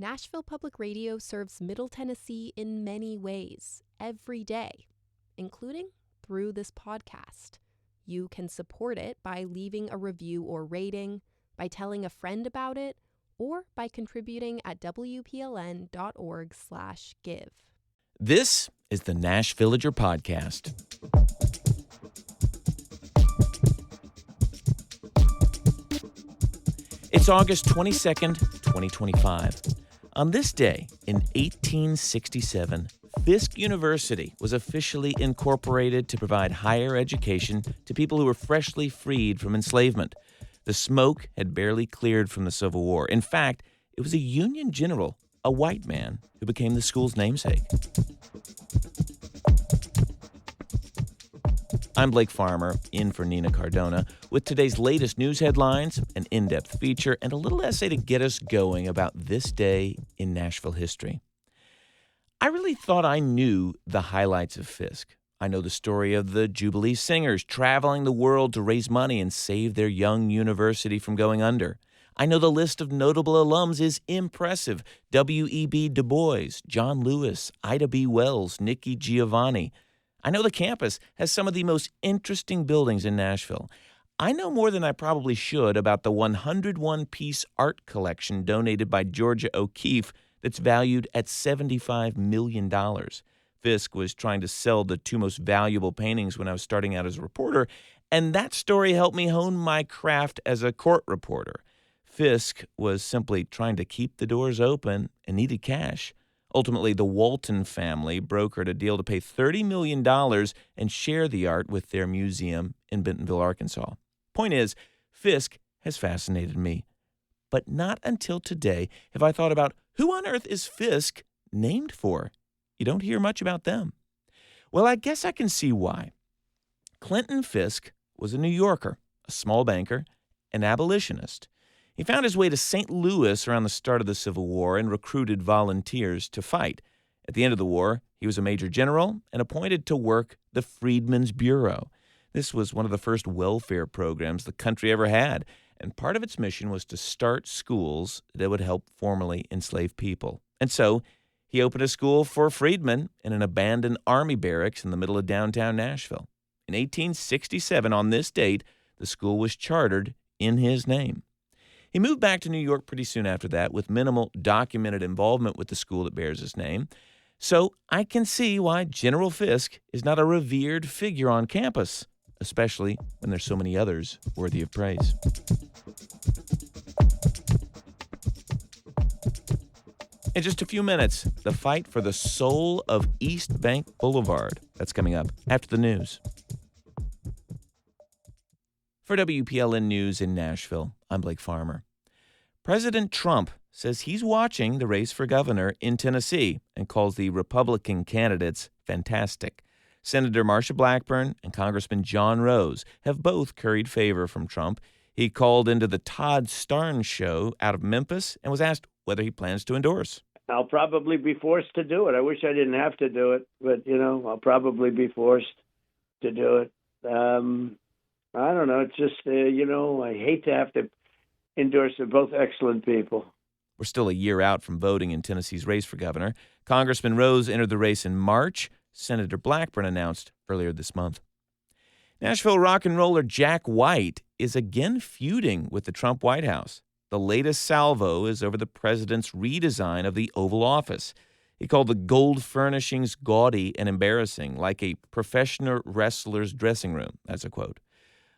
Nashville Public Radio serves Middle Tennessee in many ways, every day, including through this podcast. You can support it by leaving a review or rating, by telling a friend about it, or by contributing at WPLN.org/give. This is the Nash Villager Podcast. It's August 22nd, 2025. On this day, in 1867, Fisk University was officially incorporated to provide higher education to people who were freshly freed from enslavement. The smoke had barely cleared from the Civil War. In fact, it was a Union general, a white man, who became the school's namesake. I'm Blake Farmer, in for Nina Cardona, with today's latest news headlines, an in-depth feature, and a little essay to get us going about this day in Nashville history. I really thought I knew the highlights of Fisk. I know the story of the Jubilee Singers traveling the world to raise money and save their young university from going under. I know the list of notable alums is impressive. W.E.B. Du Bois, John Lewis, Ida B. Wells, Nikki Giovanni. I know the campus has some of the most interesting buildings in Nashville. I know more than I probably should about the 101-piece art collection donated by Georgia O'Keeffe that's valued at $75 million. Fisk was trying to sell the two most valuable paintings when I was starting out as a reporter, and that story helped me hone my craft as a court reporter. Fisk was simply trying to keep the doors open and needed cash. Ultimately, the Walton family brokered a deal to pay $30 million and share the art with their museum in Bentonville, Arkansas. Point is, Fisk has fascinated me. But not until today have I thought about who on earth is Fisk named for? You don't hear much about them. Well, I guess I can see why. Clinton Fisk was a New Yorker, a small banker, an abolitionist. He found his way to St. Louis around the start of the Civil War and recruited volunteers to fight. At the end of the war, he was a major general and appointed to work the Freedmen's Bureau. This was one of the first welfare programs the country ever had, and part of its mission was to start schools that would help formerly enslaved people. And so he opened a school for freedmen in an abandoned army barracks in the middle of downtown Nashville. In 1867, on this date, the school was chartered in his name. He moved back to New York pretty soon after that with minimal documented involvement with the school that bears his name. So I can see why General Fisk is not a revered figure on campus, especially when there's so many others worthy of praise. In just a few minutes, the fight for the soul of East Bank Boulevard. That's coming up after the news. For WPLN News in Nashville, I'm Blake Farmer. President Trump says he's watching the race for governor in Tennessee and calls the Republican candidates fantastic. Senator Marsha Blackburn and Congressman John Rose have both curried favor from Trump. He called into the Todd Starnes show out of Memphis and was asked whether he plans to endorse. I'll probably be forced to do it. I wish I didn't have to do it, but, I'll probably be forced to do it. I don't know. It's just, I hate to have to endorse. They're both excellent people. We're still a year out from voting in Tennessee's race for governor. Congressman Rose entered the race in March. Senator Blackburn announced earlier this month. Nashville rock and roller Jack White is again feuding with the Trump White House. The latest salvo is over the president's redesign of the Oval Office. He called the gold furnishings gaudy and embarrassing, like a professional wrestler's dressing room. That's a quote.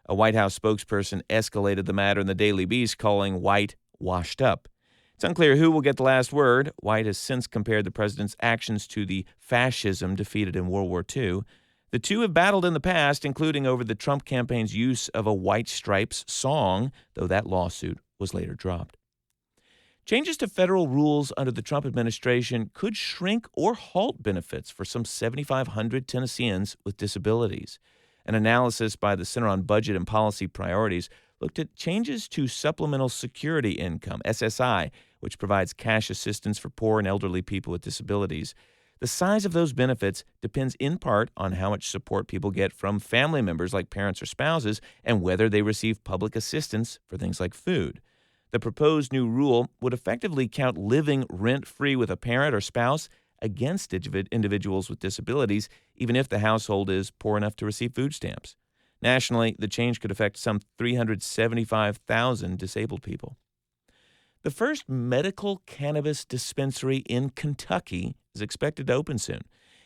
A White House spokesperson escalated the matter in the Daily Beast, calling White washed up. It's unclear who will get the last word. White has since compared the president's actions to the fascism defeated in World War II. The two have battled in the past, including over the Trump campaign's use of a White Stripes song, though that lawsuit was later dropped. Changes to federal rules under the Trump administration could shrink or halt benefits for some 7,500 Tennesseans with disabilities. An analysis by the Center on Budget and Policy Priorities looked at changes to Supplemental Security Income, SSI, which provides cash assistance for poor and elderly people with disabilities. The size of those benefits depends in part on how much support people get from family members like parents or spouses and whether they receive public assistance for things like food. The proposed new rule would effectively count living rent-free with a parent or spouse against individuals with disabilities, even if the household is poor enough to receive food stamps. Nationally, the change could affect some 375,000 disabled people. The first medical cannabis dispensary in Kentucky is expected to open soon.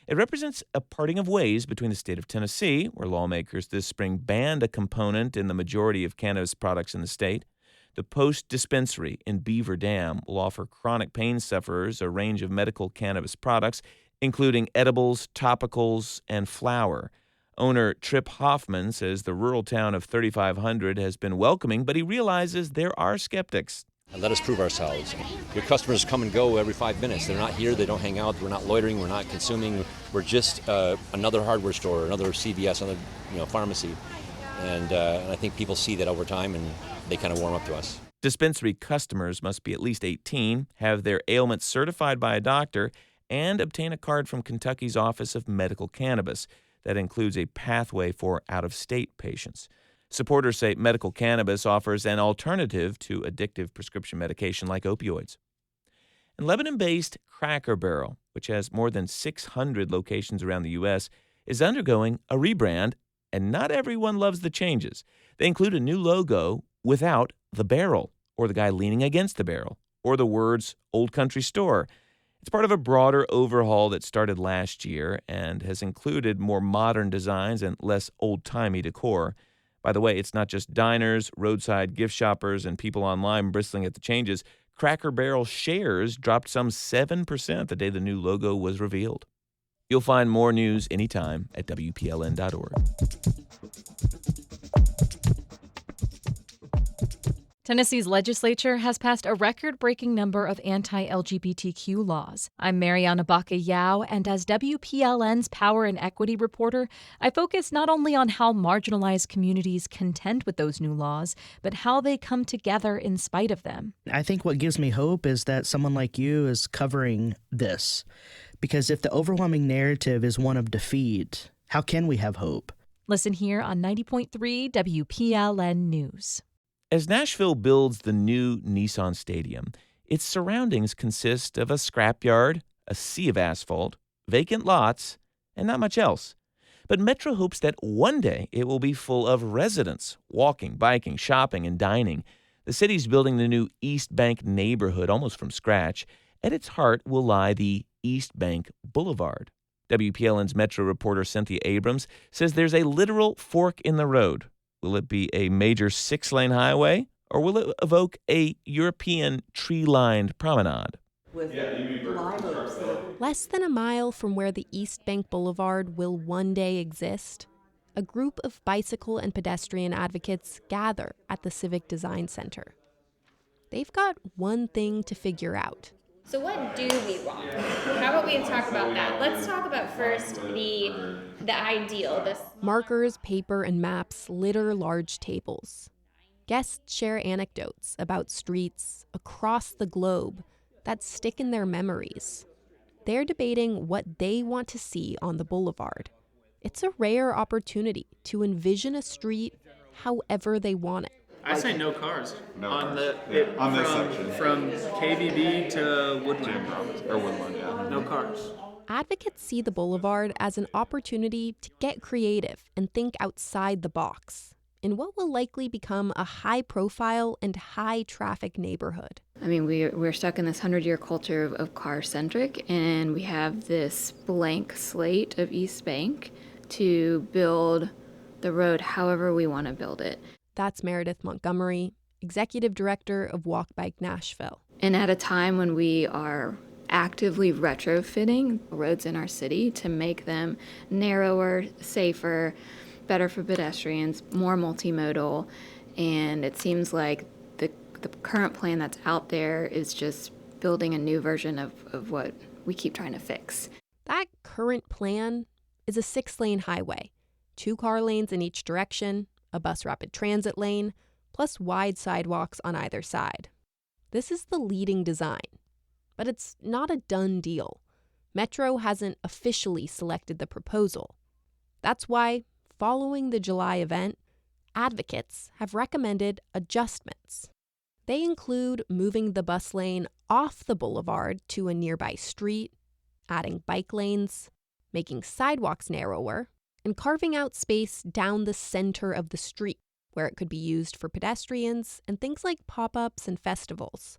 It represents a parting of ways between the state of Tennessee, where lawmakers this spring banned a component in the majority of cannabis products in the state. The Post Dispensary in Beaver Dam will offer chronic pain sufferers a range of medical cannabis products, including edibles, topicals, and flour. Owner Trip Hoffman says the rural town of 3,500 has been welcoming, but he realizes there are skeptics. And let us prove ourselves. Your customers come and go every 5 minutes. They're not here. They don't hang out. We're not loitering. We're not consuming. We're just another hardware store, another CVS, another pharmacy. And I think people see that over time, and they kind of warm up to us. Dispensary customers must be at least 18, have their ailments certified by a doctor, and obtain a card from Kentucky's Office of Medical Cannabis. That includes a pathway for out-of-state patients. Supporters say medical cannabis offers an alternative to addictive prescription medication like opioids. And Lebanon-based Cracker Barrel, which has more than 600 locations around the U.S., is undergoing a rebrand, and not everyone loves the changes. They include a new logo without the barrel, or the guy leaning against the barrel, or the words Old Country Store. It's part of a broader overhaul that started last year and has included more modern designs and less old-timey decor. By the way, it's not just diners, roadside gift shoppers, and people online bristling at the changes. Cracker Barrel shares dropped some 7% the day the new logo was revealed. You'll find more news anytime at WPLN.org. Tennessee's legislature has passed a record-breaking number of anti-LGBTQ laws. I'm Mariana Baca-Yao, and as WPLN's Power and Equity reporter, I focus not only on how marginalized communities contend with those new laws, but how they come together in spite of them. I think what gives me hope is that someone like you is covering this. Because if the overwhelming narrative is one of defeat, how can we have hope? Listen here on 90.3 WPLN News. As Nashville builds the new Nissan Stadium, its surroundings consist of a scrapyard, a sea of asphalt, vacant lots, and not much else. But Metro hopes that one day it will be full of residents, walking, biking, shopping, and dining. The city's building the new East Bank neighborhood almost from scratch. At its heart will lie the East Bank Boulevard. WPLN's Metro reporter Cynthia Abrams says there's a literal fork in the road. Will it be a major 6-lane highway, or will it evoke a European tree-lined promenade? Less than a mile from where the East Bank Boulevard will one day exist, a group of bicycle and pedestrian advocates gather at the Civic Design Center. They've got one thing to figure out. So what do we want? How about we talk about that? Let's talk about first the ideal. Markers, paper, and maps litter large tables. Guests share anecdotes about streets across the globe that stick in their memories. They're debating what they want to see on the boulevard. It's a rare opportunity to envision a street however they want it. I say no cars. On this section. From KBB to Woodland. Yeah. No cars. Advocates see the boulevard as an opportunity to get creative and think outside the box in what will likely become a high-profile and high-traffic neighborhood. I mean, we're stuck in this 100-year culture of car-centric, and we have this blank slate of East Bank to build the road however we want to build it. That's Meredith Montgomery, Executive Director of Walk Bike Nashville. And at a time when we are actively retrofitting roads in our city to make them narrower, safer, better for pedestrians, more multimodal, and it seems like the current plan that's out there is just building a new version of what we keep trying to fix. That current plan is a 6-lane highway, 2 car lanes in each direction, a bus rapid transit lane, plus wide sidewalks on either side. This is the leading design, but it's not a done deal. Metro hasn't officially selected the proposal. That's why, following the July event, advocates have recommended adjustments. They include moving the bus lane off the boulevard to a nearby street, adding bike lanes, making sidewalks narrower, and carving out space down the center of the street where it could be used for pedestrians and things like pop-ups and festivals.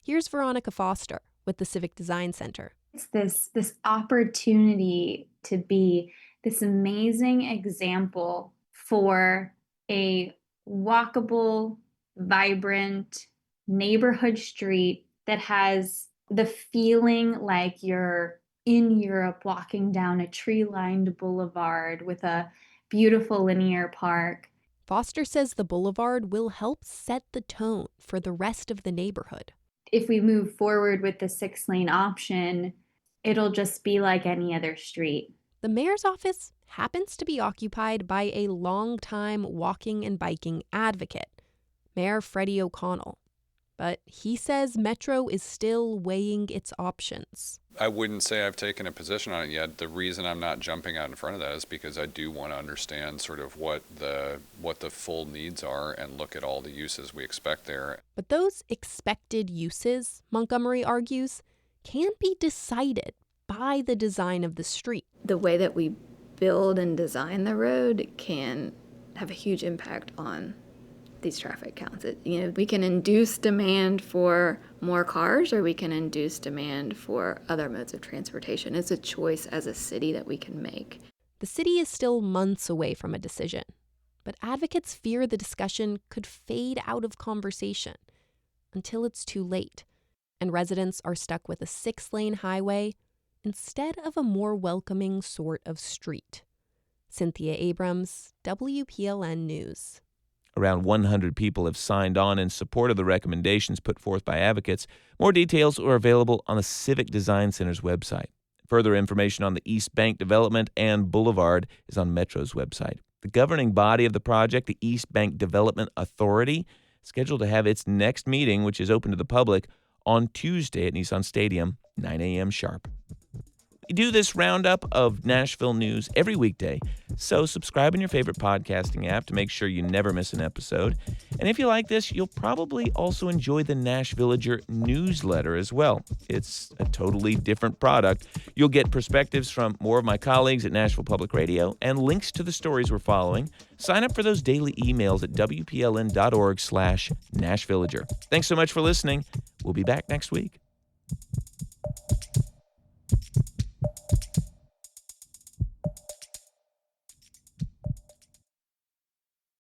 Here's Veronica Foster with the Civic Design Center. It's this opportunity to be this amazing example for a walkable, vibrant neighborhood street that has the feeling like you're in Europe walking down a tree-lined boulevard with a beautiful linear park. Foster says the boulevard will help set the tone for the rest of the neighborhood. If we move forward with the 6-lane option, it'll just be like any other street. The mayor's office happens to be occupied by a longtime walking and biking advocate, Mayor Freddie O'Connell. But he says Metro is still weighing its options. I wouldn't say I've taken a position on it yet. The reason I'm not jumping out in front of that is because I do want to understand sort of what the full needs are and look at all the uses we expect there. But those expected uses, Montgomery argues, can't be decided by the design of the street. The way that we build and design the road can have a huge impact on these traffic counts. We can induce demand for more cars, or we can induce demand for other modes of transportation. It's a choice as a city that we can make. The city is still months away from a decision, but advocates fear the discussion could fade out of conversation until it's too late, and residents are stuck with a 6-lane highway instead of a more welcoming sort of street. Cynthia Abrams, WPLN News. Around 100 people have signed on in support of the recommendations put forth by advocates. More details are available on the Civic Design Center's website. Further information on the East Bank development and Boulevard is on Metro's website. The governing body of the project, the East Bank Development Authority, is scheduled to have its next meeting, which is open to the public, on Tuesday at Nissan Stadium, 9 a.m. sharp. We do this roundup of Nashville news every weekday, so subscribe in your favorite podcasting app to make sure you never miss an episode. And if you like this, you'll probably also enjoy the Nashvillager newsletter as well. It's a totally different product. You'll get perspectives from more of my colleagues at Nashville Public Radio and links to the stories we're following. Sign up for those daily emails at WPLN.org/Nashvillager. Thanks so much for listening. We'll be back next week.